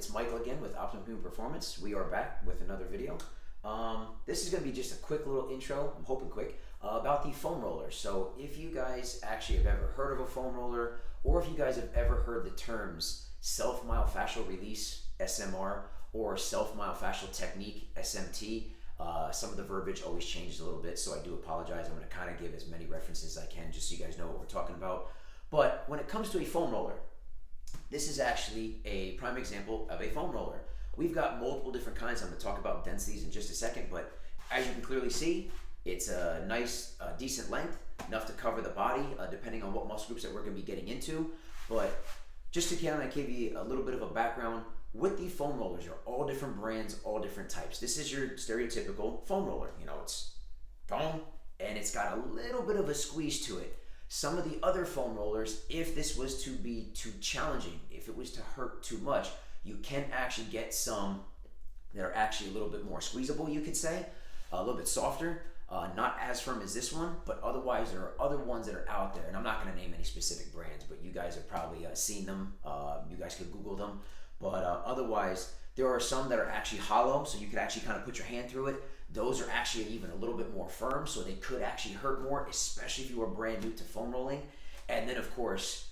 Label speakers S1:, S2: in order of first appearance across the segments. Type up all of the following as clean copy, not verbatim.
S1: it's Michael again with Optimum Human Performance. We are back with another video. This is going to be just a quick little intro, I'm hoping quick, about the foam roller. So if you guys actually have ever heard of a foam roller, or if you guys have ever heard the terms self-myofascial release, SMR, or self-myofascial technique, SMT, some of the verbiage always changes a little bit, so I do apologize. I'm going to kind of give as many references as I can just so you guys know what we're talking about. But when it comes to a foam roller, this is actually a prime example of a foam roller. We've got multiple different kinds. I'm going to talk about densities in just a second, but as you can clearly see, it's a nice, decent length, enough to cover the body, depending on what muscle groups that we're going to be getting into. But just to kind of give you a little bit of a background, with the foam rollers are all different brands, all different types. This is your stereotypical foam roller. You know, it's foam, and it's got a little bit of a squeeze to it. Some of the other foam rollers, if this was to be too challenging, if it was to hurt too much, you can actually get some that are actually a little bit more squeezable, you could say, a little bit softer, not as firm as this one, but otherwise there are other ones that are out there, and I'm not going to name any specific brands, but you guys have probably seen them. You guys could Google them, but otherwise there are some that are actually hollow, so you could actually kind of put your hand through it. Those are actually even a little bit more firm, so they could actually hurt more, especially if you are brand new to foam rolling. And then of course,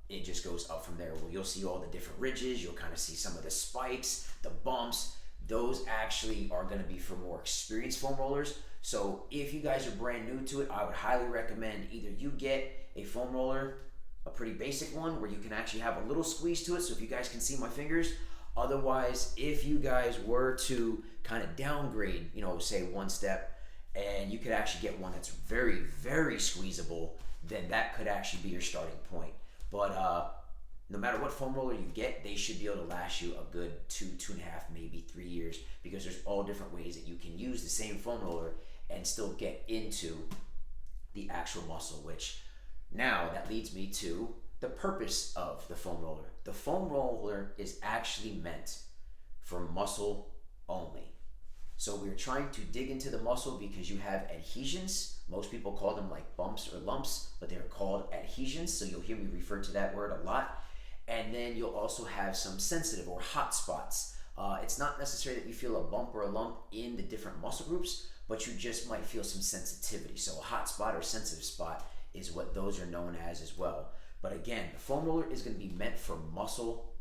S1: it just goes up from there. Well, you'll see all the different ridges, you'll kind of see some of the spikes, the bumps. Those actually are going to be for more experienced foam rollers. So if you guys are brand new to it, I would highly recommend either you get a foam roller, a pretty basic one, where you can actually have a little squeeze to it, so if you guys can see my fingers. Otherwise, if you guys were to kind of downgrade, you know, say one step, and you could actually get one that's very, very squeezable, then that could actually be your starting point. But no matter what foam roller you get, they should be able to last you a good 2.5, maybe 3 years, because there's all different ways that you can use the same foam roller and still get into the actual muscle, which now that leads me to the purpose of the foam roller. The foam roller is actually meant for muscle only. So we're trying to dig into the muscle because you have adhesions. Most people call them like bumps or lumps, but they're called adhesions. So you'll hear me refer to that word a lot. And then you'll also have some sensitive or hot spots. It's not necessary that you feel a bump or a lump in the different muscle groups, but you just might feel some sensitivity. So a hot spot or sensitive spot is what those are known as well. But again, the foam roller is going to be meant for muscle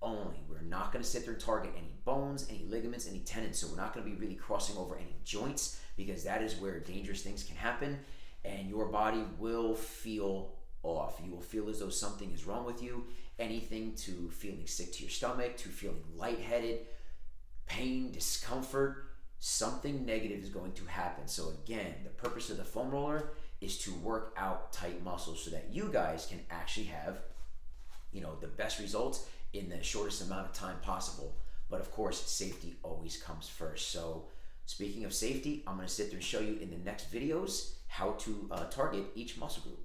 S1: only. We're not going to sit there and target any bones, any ligaments, any tendons. So we're not going to be really crossing over any joints, because that is where dangerous things can happen, and your body will feel off. You will feel as though something is wrong with you. Anything to feeling sick to your stomach, to feeling lightheaded, pain, discomfort, something negative is going to happen. So again, the purpose of the foam roller is to work out tight muscles so that you guys can actually have, you know, the best results in the shortest amount of time possible. But of course, safety always comes first. So speaking of safety, I'm going to sit there and show you in the next videos how to target each muscle group.